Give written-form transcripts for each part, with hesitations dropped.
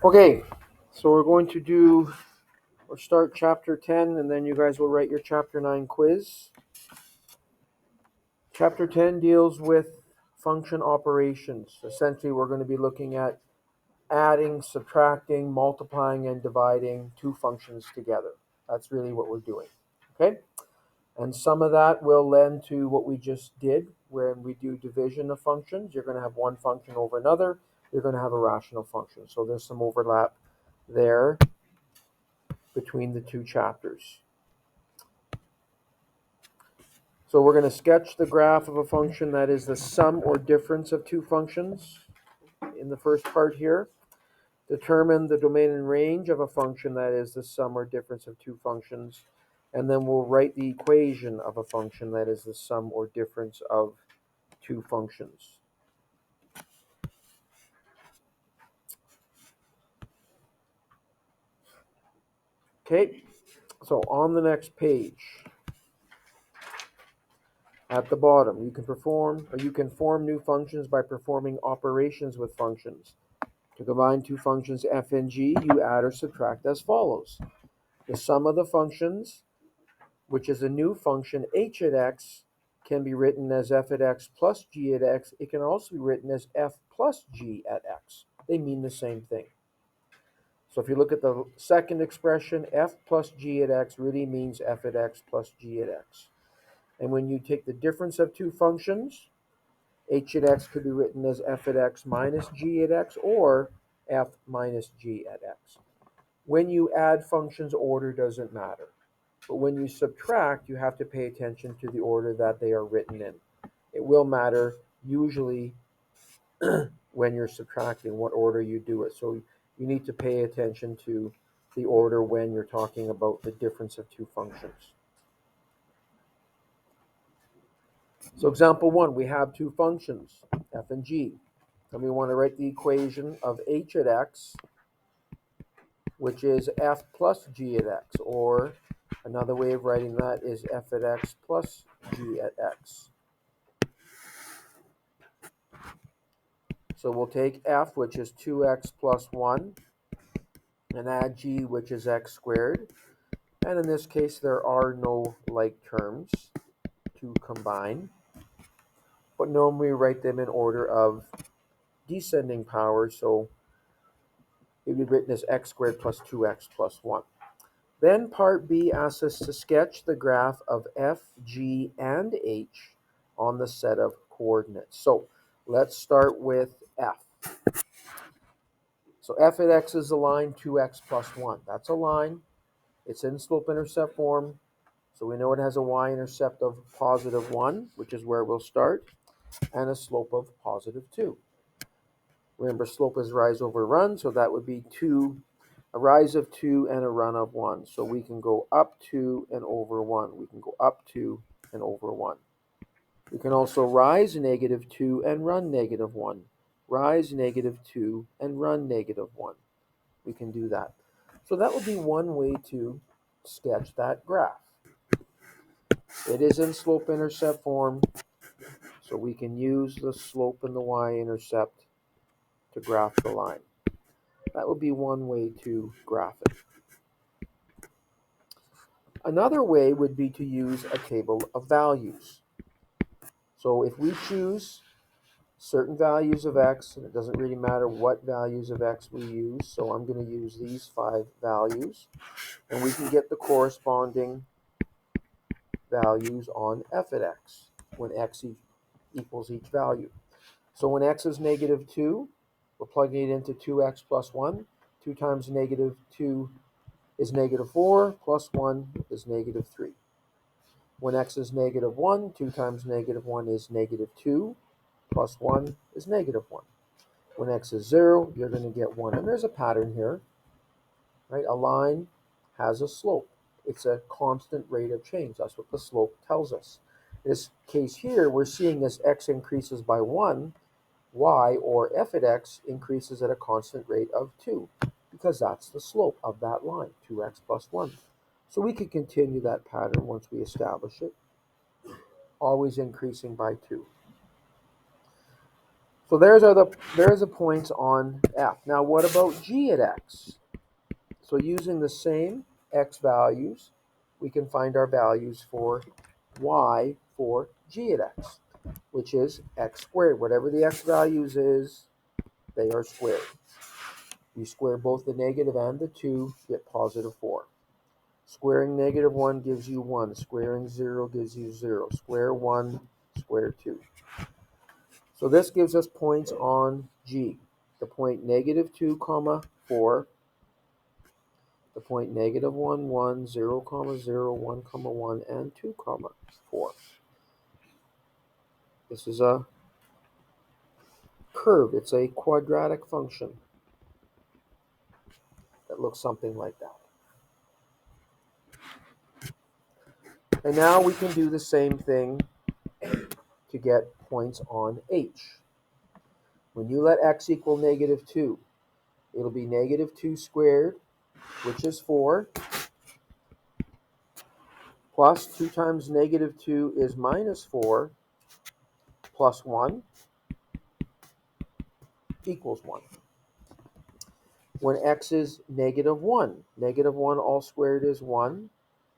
Okay, so we're going to do or start chapter 10 and then you guys will write your chapter 9 quiz. Chapter 10 deals with function operations. Essentially, we're going to be looking at adding, subtracting, multiplying, and dividing two functions together. That's really what we're doing. Okay? And some of that will lend to what we just did when we do division of functions. You're going to have one function over another. You're going to have a rational function. So there's some overlap there between the two chapters. So we're going to sketch the graph of a function that is the sum or difference of two functions in the first part here. Determine the domain and range of a function that is the sum or difference of two functions. And then we'll write the equation of a function that is the sum or difference of two functions. Okay, so on the next page, at the bottom, you can form new functions by performing operations with functions. To combine two functions f and g, you add or subtract as follows. The sum of the functions, which is a new function h at x, can be written as f at x plus g at x. It can also be written as f plus g at x. They mean the same thing. So if you look at the second expression, f plus g at x really means f at x plus g at x. And when you take the difference of two functions, h at x could be written as f at x minus g at x or f minus g at x. When you add functions, order doesn't matter. But when you subtract, you have to pay attention to the order that they are written in. It will matter usually when you're subtracting what order you do it. So you need to pay attention to the order when you're talking about the difference of two functions. So example 1, we have two functions, f and g. And we want to write the equation of h at x, which is f plus g at x, or another way of writing that is f at x plus g at x. So we'll take f, which is 2x plus 1, and add g, which is x squared. And in this case, there are no like terms to combine. But normally we write them in order of descending power, so it would be written as x squared plus 2x plus 1. Then part B asks us to sketch the graph of f, g, and h on the set of coordinates. So let's start with f. So f at x is a line 2x plus 1. That's a line. It's in slope-intercept form. So we know it has a y-intercept of positive 1, which is where we'll start, and a slope of positive 2. Remember, slope is rise over run, so that would be 2, a rise of 2 and a run of 1. So we can go up 2 and over 1. We can go up 2 and over 1. We can also rise negative 2 and run negative 1. Rise negative 2 and run negative 1. We can do that. So that would be one way to sketch that graph. It is in slope-intercept form, so we can use the slope and the y-intercept to graph the line. That would be one way to graph it. Another way would be to use a table of values. So if we choose certain values of x, and it doesn't really matter what values of x we use, so I'm going to use these 5 values, and we can get the corresponding values on f at x when x equals each value. So when x is negative 2, we're plugging it into 2x plus 1. 2 times negative 2 is negative 4, plus 1 is negative 3. When x is negative 1, 2 times negative 1 is negative 2, plus 1 is negative 1. When x is 0, you're going to get 1. And there's a pattern here, right? A line has a slope. It's a constant rate of change. That's what the slope tells us. In this case here, we're seeing as x increases by 1, y, or f at x, increases at a constant rate of 2, because that's the slope of that line, 2x plus 1. So we could continue that pattern once we establish it, always increasing by 2. So there's the points on f. Now what about g at x? So using the same x values, we can find our values for y for g at x, which is x squared. Whatever the x values is, they are squared. You square both the negative and the 2, get positive 4. Squaring negative 1 gives you 1. Squaring 0 gives you 0. Square 1, square 2. So this gives us points on G. The point negative 2, comma 4. The point negative 1, 1, 0, comma 0, 1, comma 1, and 2, comma 4. This is a curve. It's a quadratic function that looks something like that. And now we can do the same thing to get points on H. When you let x equal negative 2, it'll be negative 2 squared, which is 4, plus 2 times negative 2 is minus 4, plus 1 equals 1. When x is negative 1, negative 1 all squared is 1.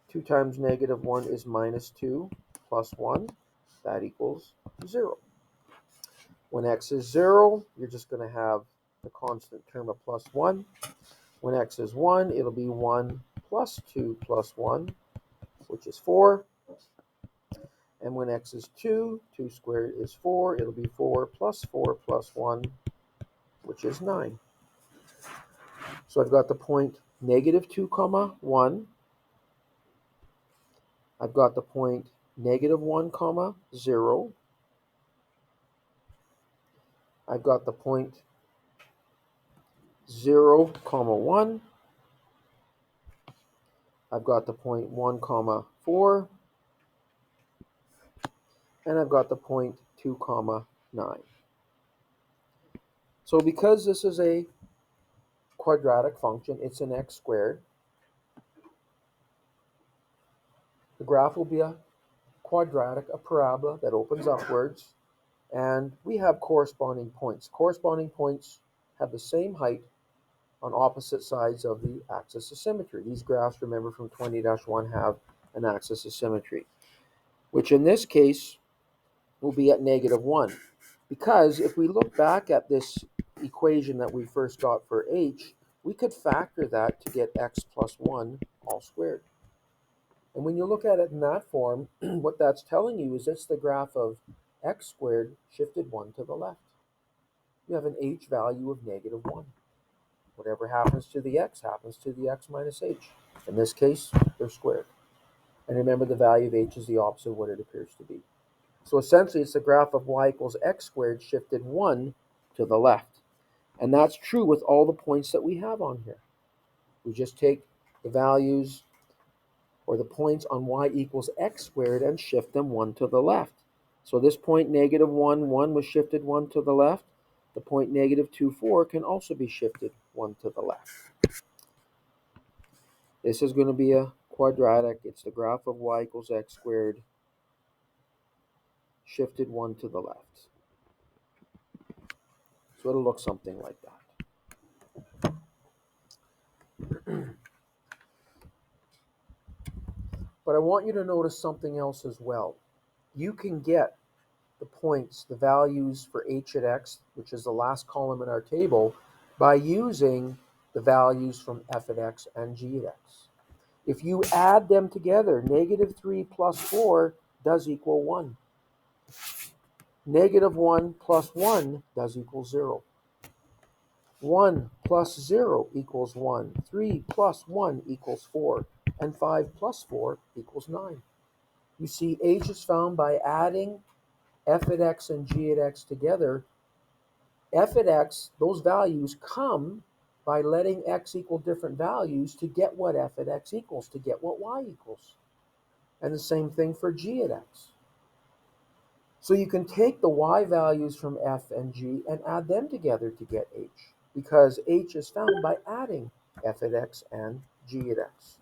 2 times negative 1 is minus 2, plus 1. That equals 0. When x is 0, you're just going to have the constant term of plus 1. When x is 1, it'll be 1 plus 2 plus 1, which is 4. And when x is 2, 2 squared is 4. It'll be 4 plus 1, which is 9. So I've got the point negative 2, comma 1. I've got the point negative 1, comma 0. I've got the point 0, comma 1. I've got the point 1, comma 4. And I've got the point 2, comma 9. So because this is a quadratic function, it's an x squared, the graph will be a quadratic, a parabola that opens upwards, and we have corresponding points. Corresponding points have the same height on opposite sides of the axis of symmetry. These graphs, remember from 20-1, have an axis of symmetry, which in this case will be at negative 1. Because if we look back at this equation that we first got for h, we could factor that to get x plus 1 all squared. And when you look at it in that form, what that's telling you is it's the graph of x squared shifted 1 to the left. You have an h value of negative 1. Whatever happens to the x happens to the x minus h. In this case, they're squared. And remember, the value of h is the opposite of what it appears to be. So essentially, it's the graph of y equals x squared shifted 1 to the left. And that's true with all the points that we have on here. We just take the values or the points on y equals x squared and shift them 1 to the left. So this point negative 1, 1 was shifted 1 to the left. The point negative 2, 4 can also be shifted 1 to the left. This is going to be a quadratic. It's the graph of y equals x squared shifted 1 to the left. So it'll look something like that. But I want you to notice something else as well. You can get the points, the values for h at x, which is the last column in our table, by using the values from f at x and g at x. If you add them together, negative 3 plus 4 does equal 1. Negative 1 plus 1 does equal 0. 1 plus 0 equals 1. 3 plus 1 equals 4. And 5 plus 4 equals 9. You see, h is found by adding f at x and g at x together. F at x, those values come by letting x equal different values to get what f at x equals, to get what y equals. And the same thing for g at x. So you can take the y values from f and g and add them together to get h, because h is found by adding f at x and g at x.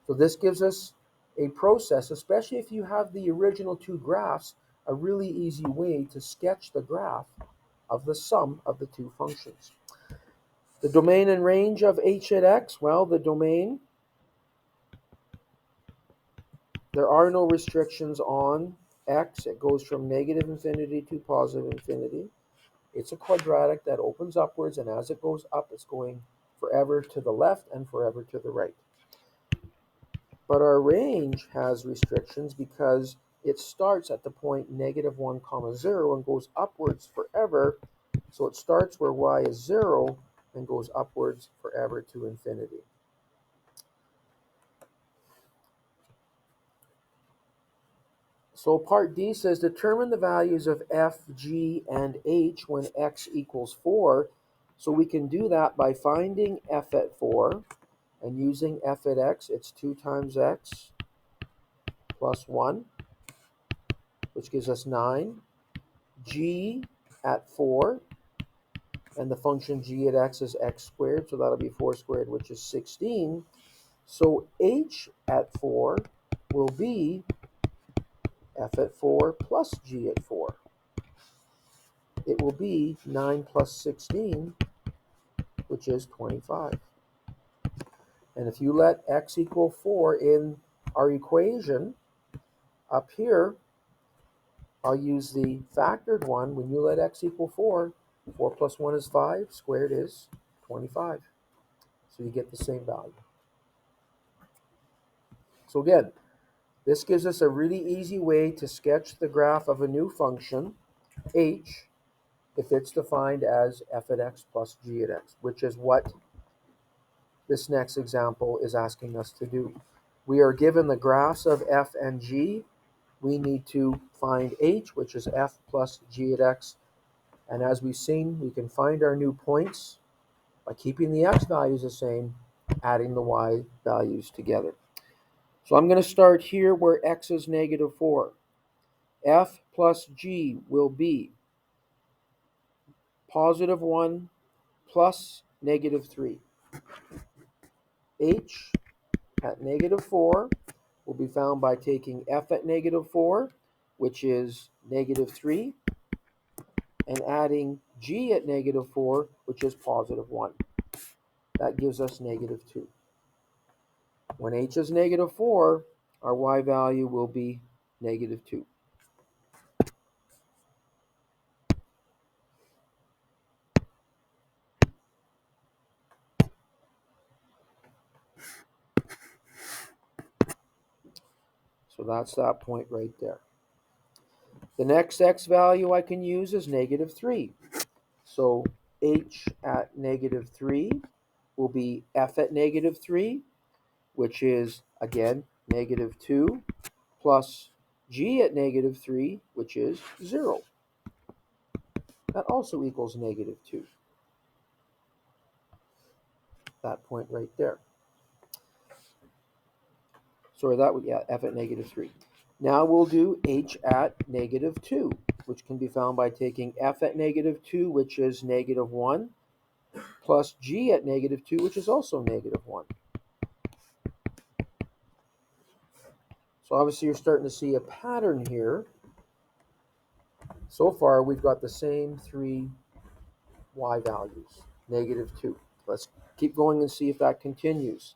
So this gives us a process, especially if you have the original two graphs, a really easy way to sketch the graph of the sum of the two functions. The domain and range of h at x, well, the domain, there are no restrictions on x. It goes from negative infinity to positive infinity. It's a quadratic that opens upwards, and as it goes up, it's going forever to the left and forever to the right. But our range has restrictions because it starts at the point -1, 0 and goes upwards forever. So it starts where y is 0 and goes upwards forever to infinity. So part D says determine the values of f, g, and h when x equals 4. So we can do that by finding f at 4 and using f at x. It's 2 times x plus 1, which gives us 9. G at 4, and the function g at x is x squared, so that'll be 4 squared, which is 16. So h at 4 will be f at 4 plus g at 4. It will be 9 plus 16, which is 25. And if you let x equal 4 in our equation, up here, I'll use the factored one. When you let x equal 4, 4 plus 1 is 5, squared is 25. So you get the same value. So again, this gives us a really easy way to sketch the graph of a new function, h, if it's defined as f at x plus g at x, which is what this next example is asking us to do. We are given the graphs of f and g. We need to find h, which is f plus g at x. And as we've seen, we can find our new points by keeping the x values the same, adding the y values together. So I'm going to start here where x is -4. F plus g will be +1 plus -3. H at -4 will be found by taking f at -4, which is -3, and adding g at -4, which is +1. That gives us -2. When h is -4, our y value will be -2. So that's that point right there. The next x value I can use is -3. So h at -3 will be f at -3, which is, again, -2, plus g at -3, which is 0. That also equals -2. That point right there. Sorry, that would, yeah, f at -3. Now we'll do h at -2, which can be found by taking f at -2, which is -1, plus g at -2, which is also -1. So obviously you're starting to see a pattern here. So far we've got the same three y values, -2. Let's keep going and see if that continues.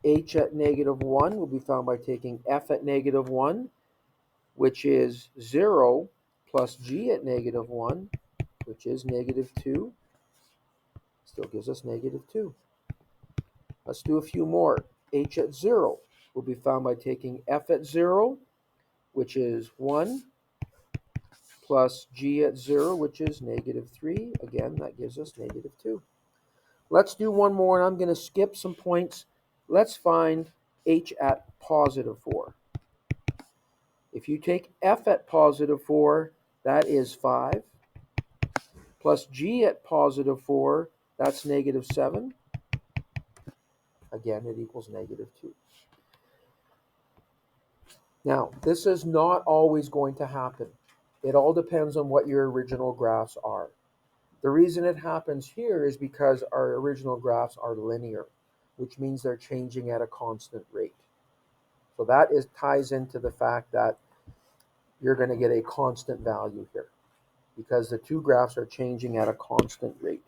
H at -1 will be found by taking f at -1, which is 0, plus g at -1, which is -2. Still gives us -2. Let's do a few more. H at 0 will be found by taking f at 0, which is 1, plus g at 0, which is -3. Again, that gives us -2. Let's do one more, and I'm going to skip some points. Let's find h at +4. If you take f at +4, that is 5, plus g at +4, that's -7. Again, it equals -2. Now, this is not always going to happen. It all depends on what your original graphs are. The reason it happens here is because our original graphs are linear, which means they're changing at a constant rate. So that ties into the fact that you're going to get a constant value here because the two graphs are changing at a constant rate.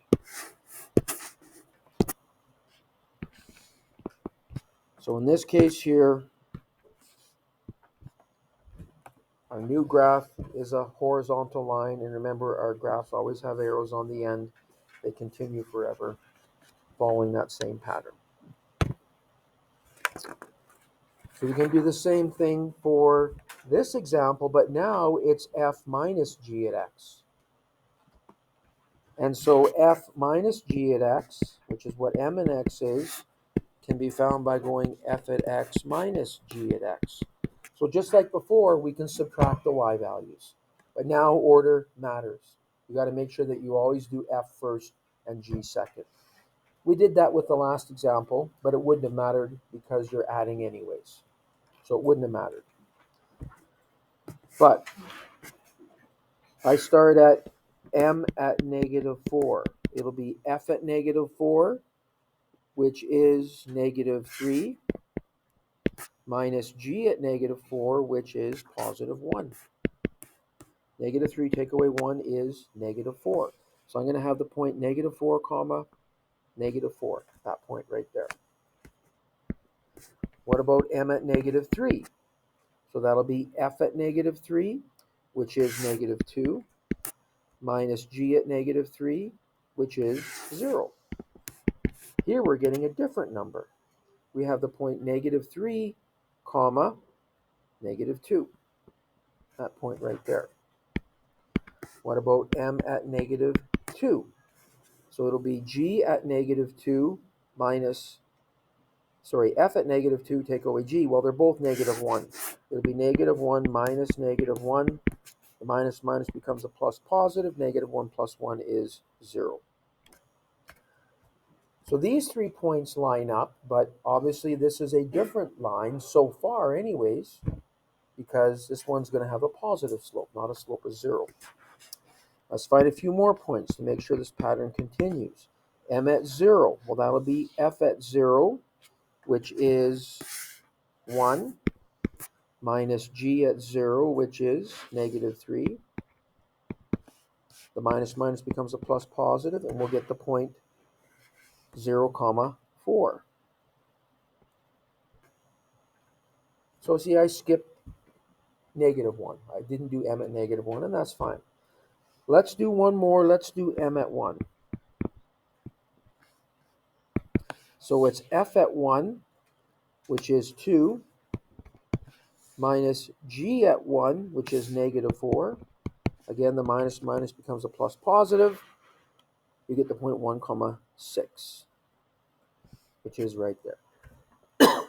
So in this case here, our new graph is a horizontal line, and remember our graphs always have arrows on the end. They continue forever following that same pattern. So we can do the same thing for this example, but now it's f minus g at x. And so f minus g at x, which is what m and x is, can be found by going f at x minus g at x. So just like before, we can subtract the y values. But now order matters. You got to make sure that you always do f first and g second. We did that with the last example, but it wouldn't have mattered because you're adding anyways. So it wouldn't have mattered. But I start at m at negative 4. It'll be f at negative 4, which is negative 3, minus g at negative 4, which is positive 1. Negative 3 take away 1 is negative 4. So I'm going to have the point negative 4, comma, negative 4, that point right there. What about m at negative 3? So that'll be f at negative 3, which is negative 2, minus g at negative 3, which is 0. Here we're getting a different number. We have the point negative 3, comma, negative 2. That point right there. What about m at negative 2? So it'll be g at negative 2 minus, f at negative 2 take away g. Well, they're both negative 1. It'll be negative 1 minus negative 1. The minus minus becomes a plus positive. Negative 1 plus 1 is 0. So these 3 points line up, but obviously this is a different line so far anyways, because this one's going to have a positive slope, not a slope of 0. Let's find a few more points to make sure this pattern continues. M at 0, well, that'll be f at 0, which is 1, minus g at 0, which is negative 3. The minus minus becomes a plus positive, and we'll get the point 0, comma 4. So see, I skipped negative 1. I didn't do m at negative 1, and that's fine. Let's do one more. Let's do m at 1. So it's f at 1, which is 2, minus g at 1, which is negative 4. Again, the minus minus becomes a plus positive. You get the point 1, comma 6, which is right there.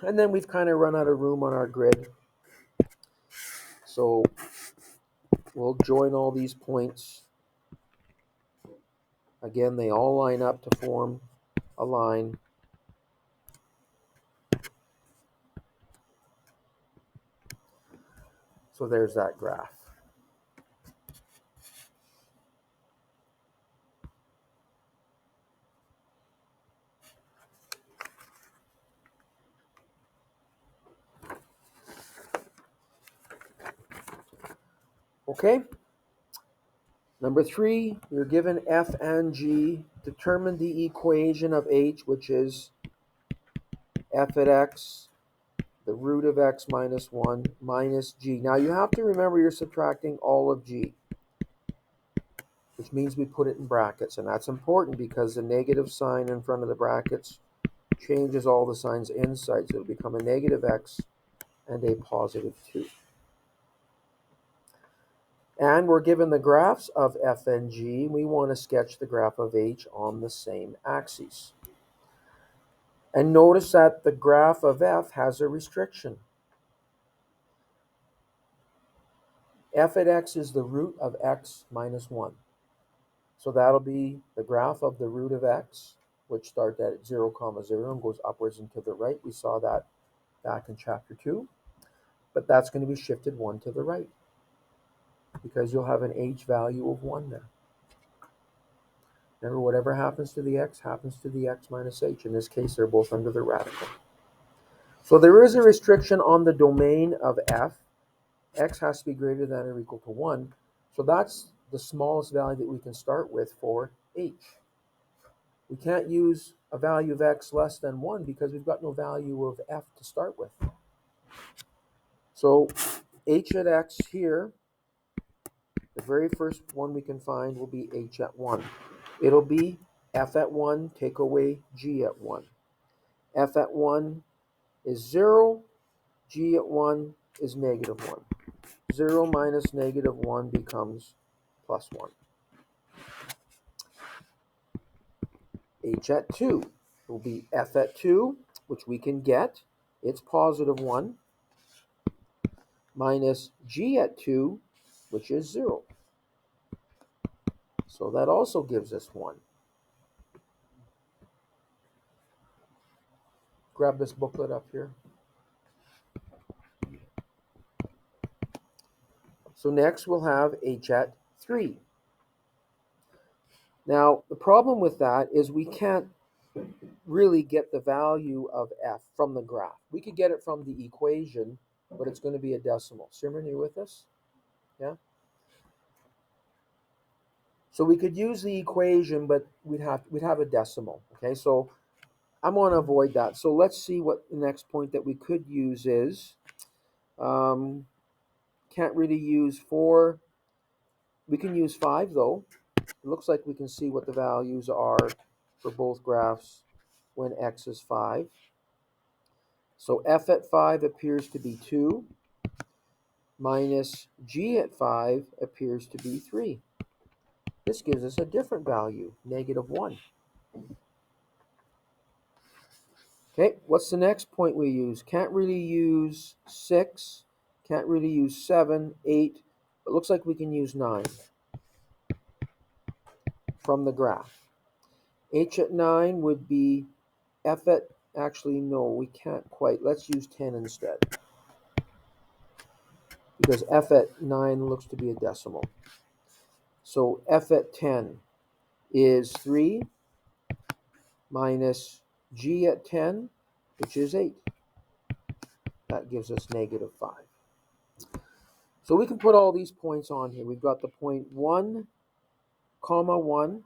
And then we've kind of run out of room on our grid. So we'll join all these points. Again, they all line up to form a line. So there's that graph. Okay. Number 3, you're given f and g. Determine the equation of h, which is f at x, the root of x minus 1, minus g. Now you have to remember you're subtracting all of g, which means we put it in brackets. And that's important because the negative sign in front of the brackets changes all the signs inside. So it'll become a negative x and a positive 2. And we're given the graphs of f and g. We want to sketch the graph of h on the same axes. And notice that the graph of f has a restriction. F at x is the root of x minus 1. So that'll be the graph of the root of x, which starts at 0, comma 0 and goes upwards and to the right. We saw that back in chapter 2. But that's going to be shifted 1 to the right, because you'll have an h value of 1 there. Remember, whatever happens to the x happens to the x minus h. In this case, they're both under the radical. So there is a restriction on the domain of f, x has to be greater than or equal to 1. So that's the smallest value that we can start with for h. We can't use a value of x less than 1 because we've got no value of f to start with. So h at x here, the very first one we can find will be h at 1. It'll be f at 1, take away g at 1. F at 1 is 0, g at 1 is negative 1. 0 minus negative 1 becomes plus 1. H at 2 will be f at 2, which we can get. It's positive 1, minus g at 2, which is 0. So that also gives us 1. Grab this booklet up here. So next we'll have h at 3. Now, the problem with that is we can't really get the value of f from the graph. We could get it from the equation, but it's going to be a decimal. Simran, you with us? Yeah? So we could use the equation, but we'd have a decimal. Okay, so I'm going to avoid that. So let's see what the next point that we could use is. Can't really use 4. We can use 5 though. It looks like we can see what the values are for both graphs when x is 5. So f at 5 appears to be 2, minus g at 5 appears to be 3. This gives us a different value, negative 1. Okay, what's the next point we use? Can't really use 6, can't really use 7, 8, but looks like we can use 9 from the graph. H at 9 would be f at, actually no, we can't quite. Let's use 10 instead, because f at 9 looks to be a decimal. So f at 10 is 3 minus g at 10, which is 8. That gives us negative 5. So we can put all these points on here. We've got the point 1, comma 1.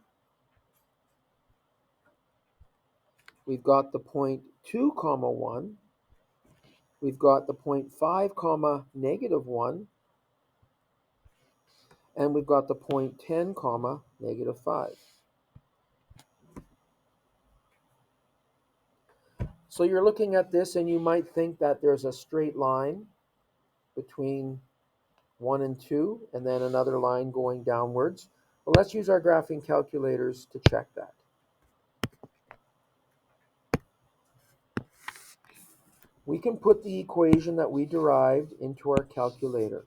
We've got the point 2, comma 1. We've got the point 5, comma negative 1. And we've got the point 10, comma negative 5. So you're looking at this and you might think that there's a straight line between 1 and 2 and then another line going downwards. But let's use our graphing calculators to check that. We can put the equation that we derived into our calculator.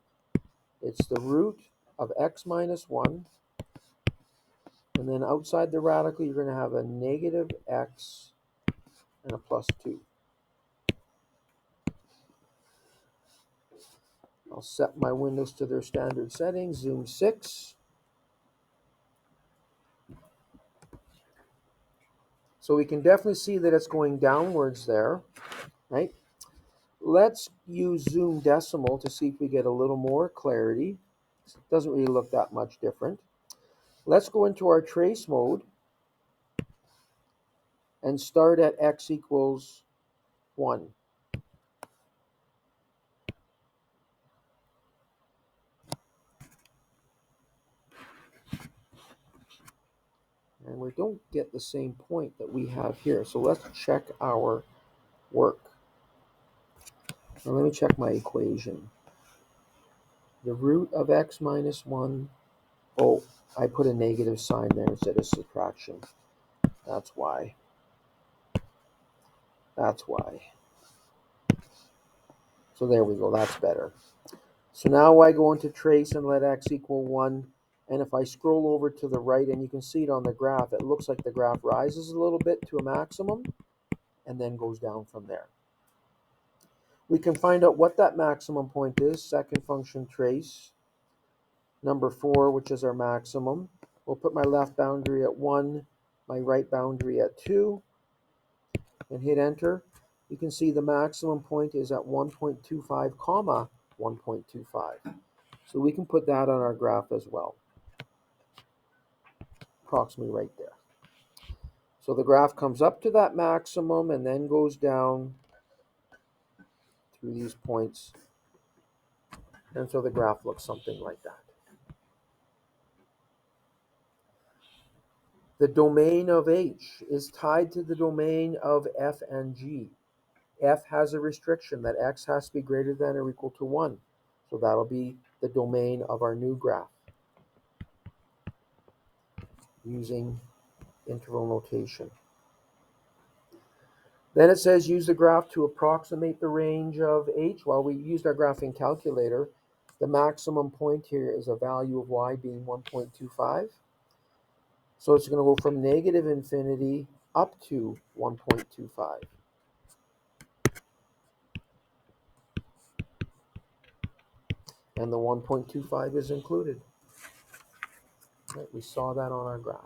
It's the root of x minus 1, and then outside the radical you're going to have a negative x and a plus 2. I'll set my windows to their standard settings, zoom 6. So we can definitely see that it's going downwards there, right? Let's use zoom decimal to see if we get a little more clarity. It doesn't really look that much different. Let's go into our trace mode and start at x equals 1. And we don't get the same point that we have here. So let's check our work. Now let me check my equation. The root of x minus 1. Oh, I put a negative sign there instead of subtraction. That's why. That's why. So there we go. That's better. So now I go into trace and let x equal 1. And if I scroll over to the right, and you can see it on the graph, it looks like the graph rises a little bit to a maximum and then goes down from there. We can find out what that maximum point is. Second function trace, number 4, which is our maximum. We'll put my left boundary at 1, my right boundary at 2, and hit enter. You can see the maximum point is at 1.25 comma 1.25. So we can put that on our graph as well, approximately right there. So the graph comes up to that maximum and then goes down through these points. And so the graph looks something like that. The domain of H is tied to the domain of F and G. F has a restriction that X has to be greater than or equal to 1. So that'll be the domain of our new graph using interval notation. Then it says use the graph to approximate the range of H. Well, we used our graphing calculator. The maximum point here is a value of y being 1.25. So it's going to go from negative infinity up to 1.25. And the 1.25 is included. Right, we saw that on our graph.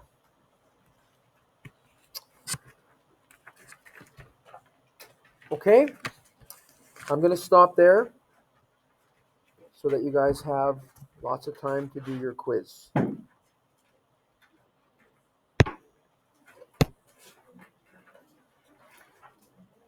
Okay, I'm going to stop there so that you guys have lots of time to do your quiz.